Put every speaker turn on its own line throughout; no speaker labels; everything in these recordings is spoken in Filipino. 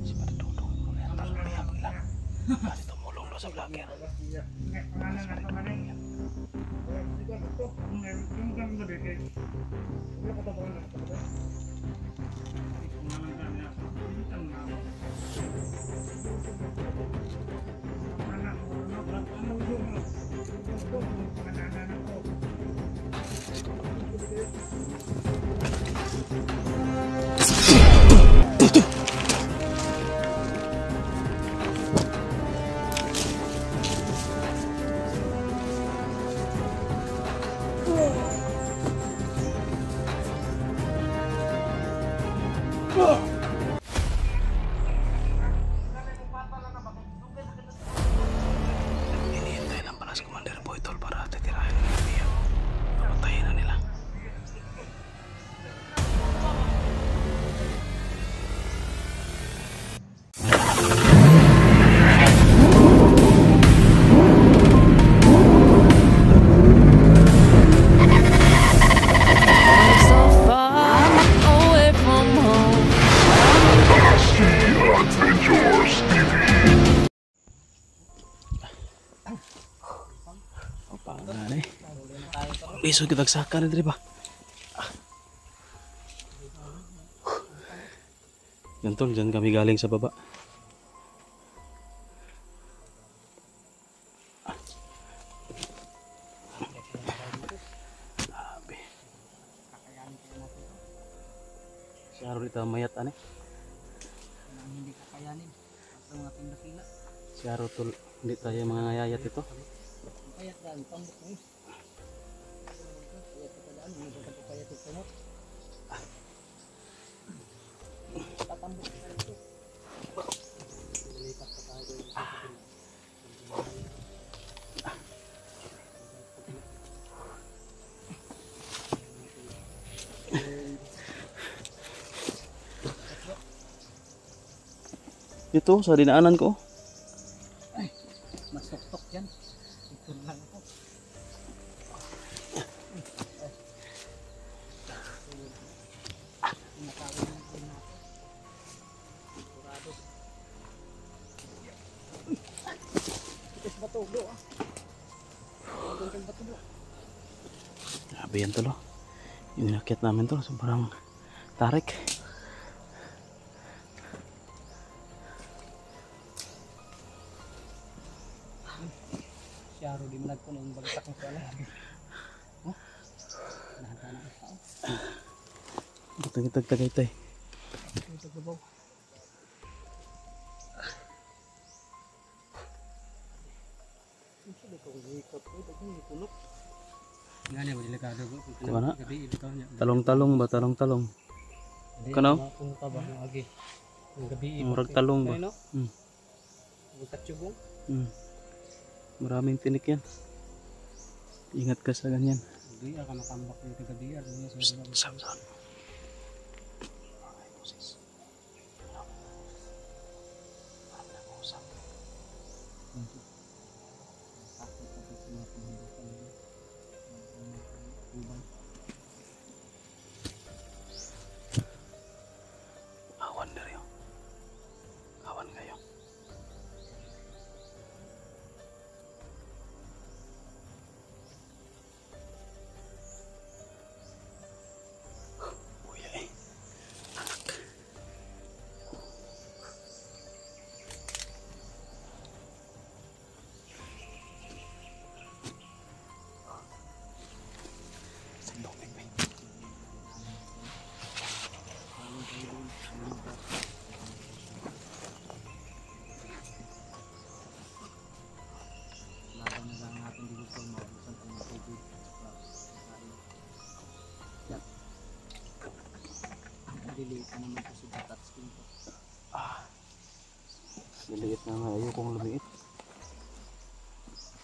Si Patutulong. Tapos lang. Kasi tumulong doon sa vlogger. Hinihintay lang pala si Commander Boytol para titirahin ng Mia. Napatayin na nila. Iso kita saka na diri ba? Gantol, dyan kami galing sa baba. Siya rin ito mayat ane.
Hindi kakayanin. At ang ating nakila.
Siya rin hindi tayo mga ngayayat ito.
Kayat daan, pambok mo. Kayat ito daan, hindi ka kayat ito mo. Tatambok ka ito. Lipat ka tayo doon.
Ito sa dinaanan ko.
Ay, masok-tok yan. Ito lang ako. Pinatawin ng natin. Sigurado. Ikas batulo ah. Ikas batulo.
Grabe yan tolo. Yung inakit namin to. Sobrang tarik.
Siyaro, di mo nagpuno yung bagsak ng suala. Oh? Nahantaan ang tao.
Batang tagaytay.
Ito gabaw. Ito ko hikot. Ito ko hikunok. Nga niya, delikado ko.
Kuha na. Talong-talong ba? Talong-talong. Kanaw?
Kung ka ba ng agi. Ang gabi.
Murag talong ba?
Bukat subong.
Maraming tinik yan. Ingat ka sa ganyan.
Hindi ka makambak dito gabi.
Sam. Awan na rin. Awan kayo.
Diliit na naman po sa touchscreen ko.
Liliit na nga. Ayokong lumiit.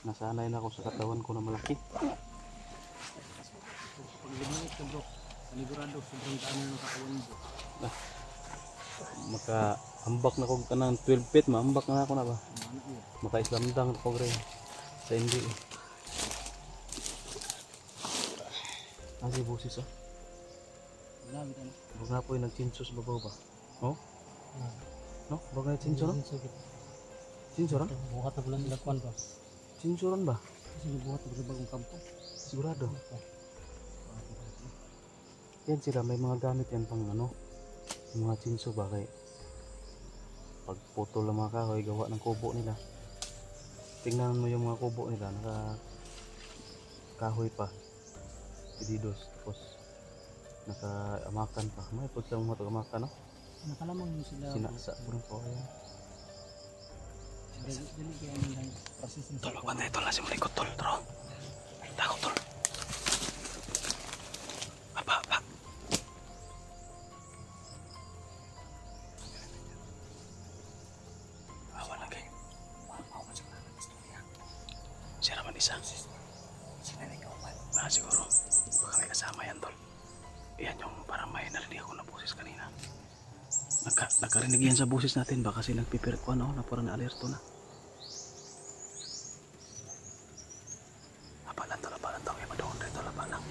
Nasanay na ako sa katawan ko na malaki.
Pag lumiit ka bro, panigurado, sobrang daan na ng katawan mo.
Maka-ambak na ko ka ng 12 feet. Maambak na ako na ba? Maka-islamdang na ko rin. Sa hindi eh. Kasi busis oh.
Gamit ano.
Baga po yung nagchinsos babaw ba? Oh?
Ah.
No? Baga yung chinso no? Chinsoran?
Buhat na pala sila kuwan pa.
Chinsoran ba?
Kasi buhat na pala bagong kampo.
Sigurado. Yan sila, may mga gamit yan pang ano, yung mga chinso ba kay pag putol ng mga kahoy, gawa ng kubo nila. Tingnan mo yung mga kubo nila, naka kahoy pa, pedidos, tapos naka-amakan pa. May pud lang mga amakan no?
Nakalamang yun sila.
Sinasa po ng kahoy.
Dili kaya nang processing.
Tol, magbantay tol, nasi malikot tol, tro. Takot tol. Apa. Awan lagi. Siya naman isa. Ah, siguro. Baka may kasama yan tol. Yan yung parang may narinig ako na boses kanina. Nagkarinig yan sa boses natin. Baka kasi nagpipirit ko ano, na parang na-alerto na. Apalan tol, kaya madoon rin tol, apalan.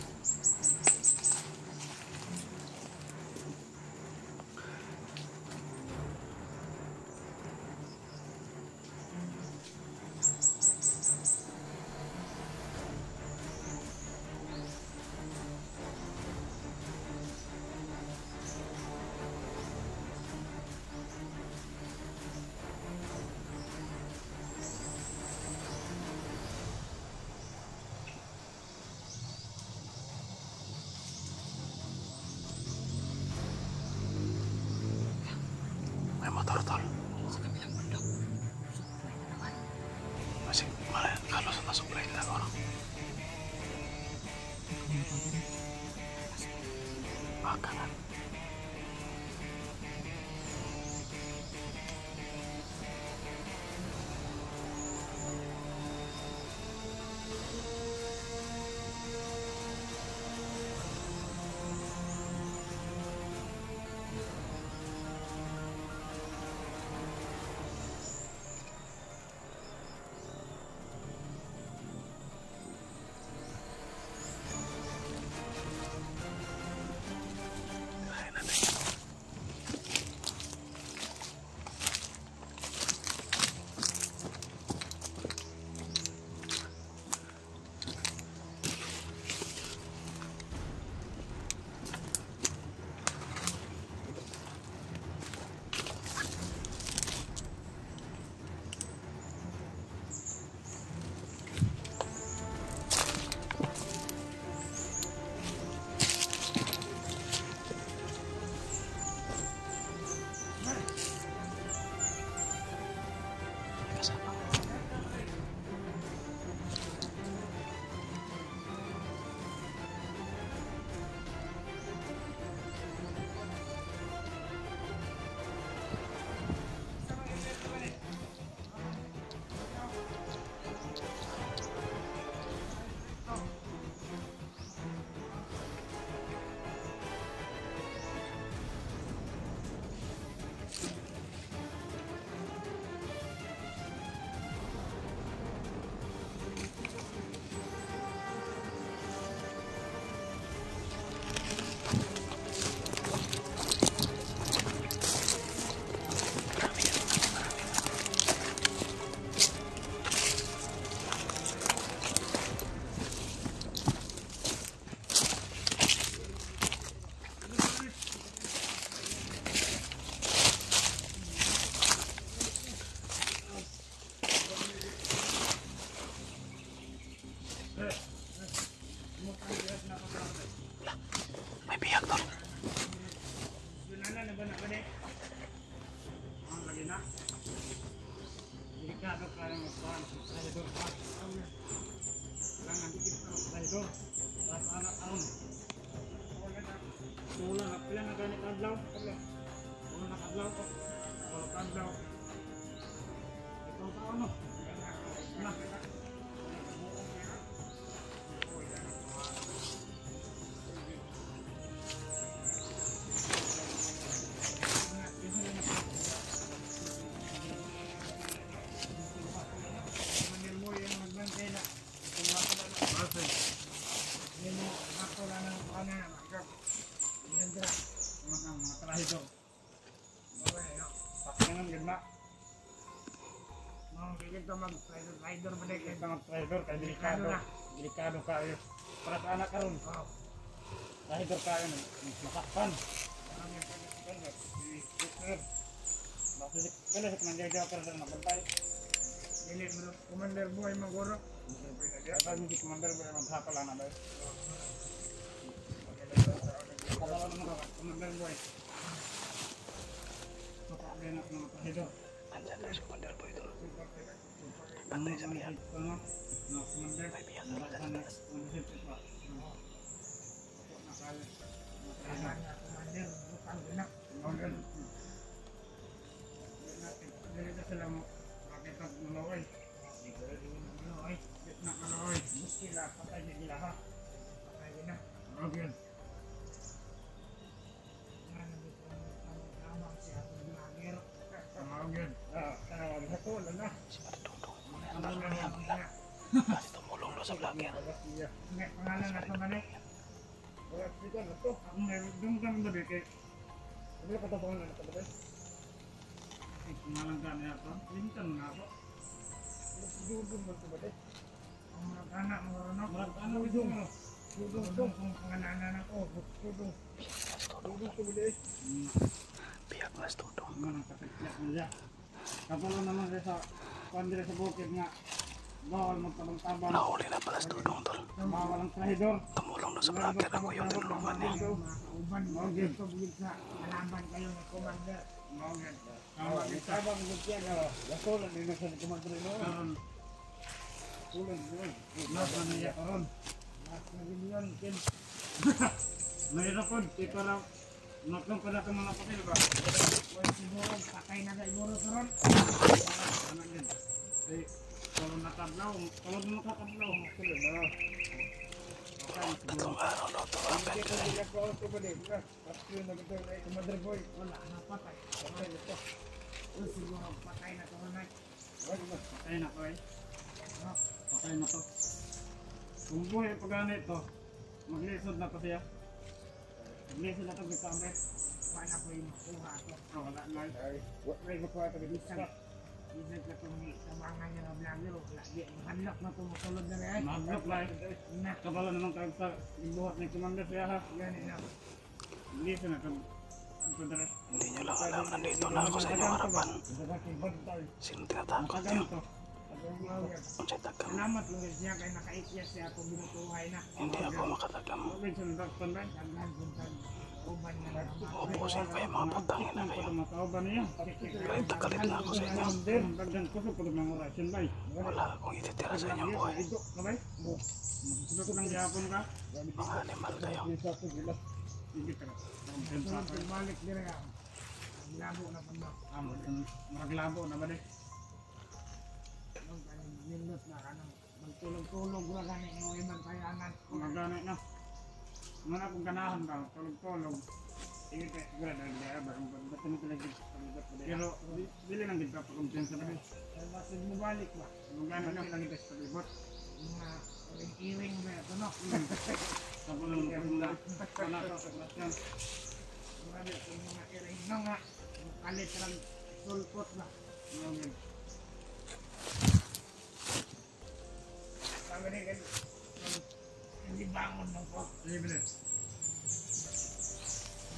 May motor tol. Masih malah kalau sa supply nila orang. Makanan. May biyak tol.
Ini aku lana trahidor. Pakingan ganda.
Mau kita mag-rider ba dahil?
Kita mag-trahidor kay delikado. Delikado kayo. Para sa anak karon. Trahidor kayo masaktan. Bakit kailan sa kanang ka rin nabantay?
Dili mo Commander Boy maguro.
Kapag hindi commander ba maghapal na ba? Kapag naman ka, commander boy. Kapag na mga trahidor.
Andyan na si Commander Boy doon. Bantay sa biyan.
Commander.
May biyan na rin.
Commander, bukang gina.
Dito sila mo makita manoy. Manoy. Na manoy. Muskila patay na nila ha.
Patay gina.
Again.
Tamang siya ang vlogger.
Again. Tawag sa to na.
Si Matutong. Muna
Ang
yan.
vlogger.
Kasi tumulong na sa vlogger.
May pangalan na ito mali.
Wala dito na to. Ang dung kang gabi kay. Wala ka tabangan na ito ba? Ay, kumalang ka na ito. Lintan na ako. Dudong mo ito ba?
Ang mga anak mo rin ako.
Ano dudong mo?
Dudong kung pangananan ako. Dudong.
Dudong ito ba?
Biyak na si Tutong.
Ano nang kapityak niya? Kapalo naman siya sa pandira sa bukid nga. Bawal magtabang-tabang.
Nahuli na pala si Tutong tol.
Bawal ang trahidor.
Tumulong na sa vlogger. Ako yung tinulungan niya.
Mga kauban mo. Dito bulit sa kalaban kayo ng Commander.
Mawagin. Magtabang mo siya na. Lasulan din na siya ni Kumadre noon. Sulan din. Lasa na niya karon.
Last na milyon. Kin.
Mahirapon. Kaya para nakang pala ka mga papel ba?
Well, siguro patay na kayo siguro karon.
Ano yan? Ay, kalau natablaw. Kalau mo nakatablaw. Sulan na.
Tatlong araw na ito. Rapel ka rin.
Commander Boy, wala na patay. Patay na to. Well, siguro patay na to na.
Patay na ko eh. Patay na to. Kung buhay pag ganit to, maglisod na to siya. Maglisod na to bitambe.
Wala ko yung makuha to.
Wala na. Wala na ko ito bitambe.
Isip na itong tabangan niya ng vlogger. Lagi, mahanlok na itong masulod na rin.
Maglok na
Na,
kabalo naman kayo sa ibuhat ng commander siya ha.
yan na.
Maglisod na to. Ang pagdaras.
Hindi niyo lang alam. Nandito na ako sa inyong harapan. Sino tinatakot
Makagan
niyo?
to.
Unsay tagam.
Salamat Lord siya kay nakaikiyas siya ako binutuhay na.
Hindi ako makatagam.
Huwag siya nadakpan ba?
Daghan puntan. Uban na naman.
Ubusin ko yung mga putangin na kayo.
Matauban niya.
Kahit takalit na ako sa inyo.
Dagdan ko sa pag mga orasyon ba?
Wala akong ititira sa inyong buhay.
Ito, kabay? Ito ko ng gihapon ka?
Mga animal kayo.
Hindi ka na.
Sunod balik dire ka. Ang labo na pala.
Maraglabo na ba de?
Nung kaning nindot na kanang magtulog-tulog na kani yung ibang kayangan.
Magana na. Mga akong ganahan ba? Tulog-tulog. Sige kayo, siguro na hindi ba? Ba't mo talaga pag-ibat ba? Pero, dili lang din ka pa-kumpiyansa ba de?
Kaya basin mo balik ba?
Magana lang lang ito sa pag-ibot.
Mga iring-iring ba ito no?
Tapos lang maganda. Wala ka sa klasyan.
Marami kong mga iring no nga. Kalit lang sulpot ba?
Ngayon.
Sabi rin kayo. Hindi bangon ng po.
Sige ba de?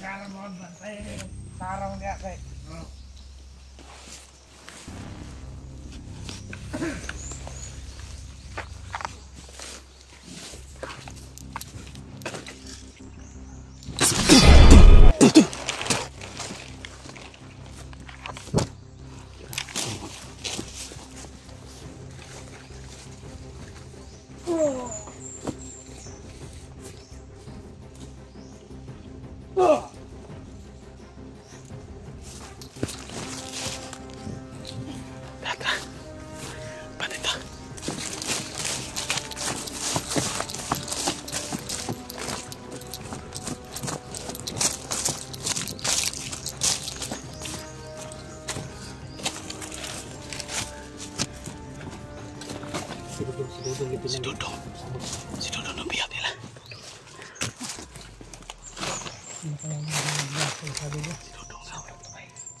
Kaya mo ang bantay rin. Taraw niya kay.
Oo.
Teka. Panita. Si Dudong. Si Dudong ang biyak nila.
Ano kaya nagbiyak sabi niya?
Si Dudong na.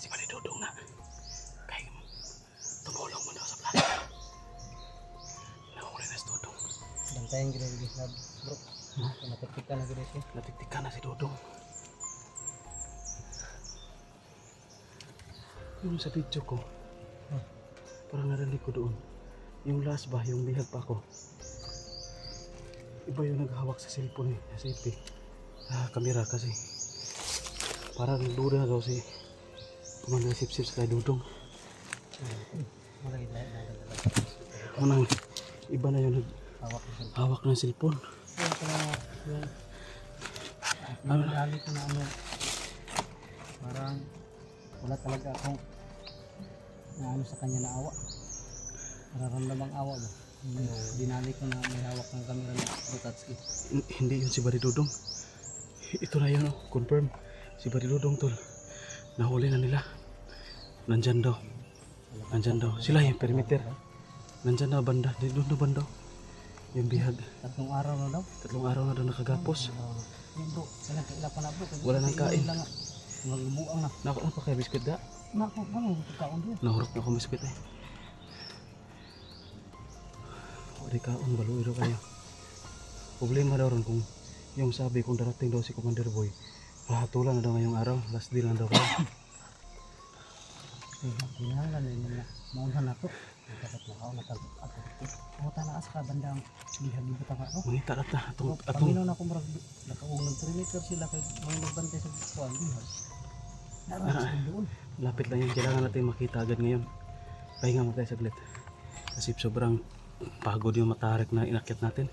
Si Bali Dudong na. Kaya tumulong mo daw sa plano. Nahuli na si Dudong.
Bantayan gila gila sabi. Bro, natiktika na gila siya.
Natiktika na si Dudong. Yung sa video ko, parang narinig ko doon. Yung last ba, yung bihag pa ako. Iba yung naghawak sa cellphone eh, sa selfie. Kamera kasi. Parang duda daw si Commander Sip-Sip sa kay Dudong.
Malay na.
Manang iba na yung
Hawak ko siya.
naghawak ng cellphone.
Yung dali ko na ano. Parang wala talaga akong ano sa kanya na awa. Nararamdamang awa ba? Dinali ko na may hawak ng camera na Butatski.
Hindi yun si Bari Dudong. Ito na yun, oh, confirm. Si Bari Dudong tol. Nahuli na nila. Nandyan daw. Nandyan daw. Sila yung perimeter. Nandyan na banda. Doon na banda. Yung bihag.
3 araw na daw.
3 araw na daw nakagapos.
Yung bro, kailan kaila pa na bro.
Wala nang kain.
Magbuang na.
Naku pa kay biskuit da.
Naku, ano, pagkaon din.
Nahurot na ako biskuit eh. Wari kaon, baluiro kayo. Problema daw ron kung yung sabi kung darating daw si Commander Boy. Hatulan na daw ngayong araw. Last deal na daw kayo.
Kinahanglan na yun na. Maunhan na to. Dapat na ako natagod ako. Ako tanaas ka bandang bihag-ibot ako.
Mangita na ta. Atong
Pamino na akong marag. Nakaunag 3 meter sila kay mga nagbantay sa kuwan. Bihag. Naras ko doon.
lapit lang yan. Kailangan natin makita agad ngayon. Pahinga mo tayo saglit. Kasi sobrang pagod yung matarik na inakyat natin.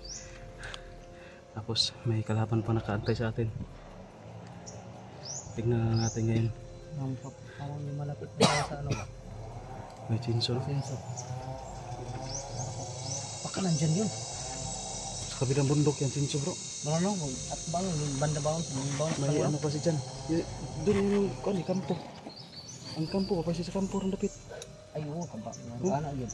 Tapos may kalaban pa nakaantay sa atin. Tignan na natin ngayon.
Parang yung malapit na tayo sa ano ba?
May chinso.
Senso. Baka nandyan yun.
Sa kabilang bundok yan chinso bro.
Marunong mo. At bang banda baon.
May ano kasi dyan. Doon yung kani, kampo. Ang kampo, kapag sa kampo rin dapit.
Ay oo, kaba. Ano yun?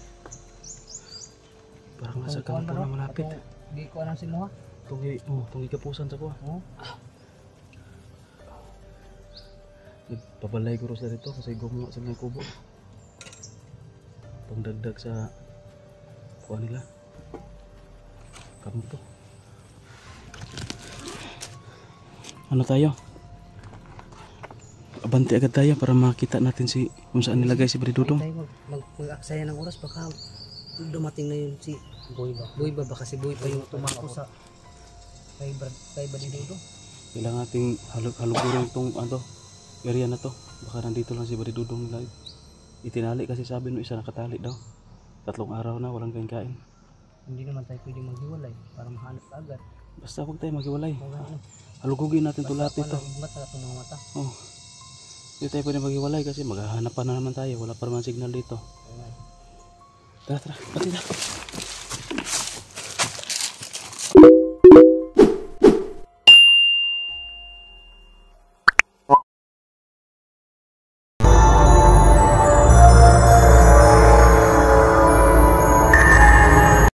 Parang nasa kampo na malapit.
Di ko anong sinuha.
Tungi kapusan sa kuha.
Oo.
Nagpabalay ko sa dito kasi gumawa sila ng kubo. Pangdagdag sa kuha nila. Kampo. Ano tayo? Abante agad tayo para makita natin si kung saan nilagay si Bari Dudong.
Tayo mag-aksaya ng oras baka dumating na yun si Boy ba? Boy ba? Baka si Boy pa yung tumako sa kay Bari Dudong.
Kailangan nating halugurin itong area na to. Baka nandito lang si Bari Dudong nila. Itinali kasi sabi nung isa nakatali daw. 3 araw na walang kain.
Hindi naman tayo pwede maghiwalay para mahanap ka agad.
Basta huwag tayo maghiwalay.
Ano?
Halugugin natin ito lahat ito.
Mata itong mga mata.
Oh. Hindi tayo pwede maghiwalay kasi maghahanap pa na naman tayo. Wala pa naman signal dito. Tara, pati na.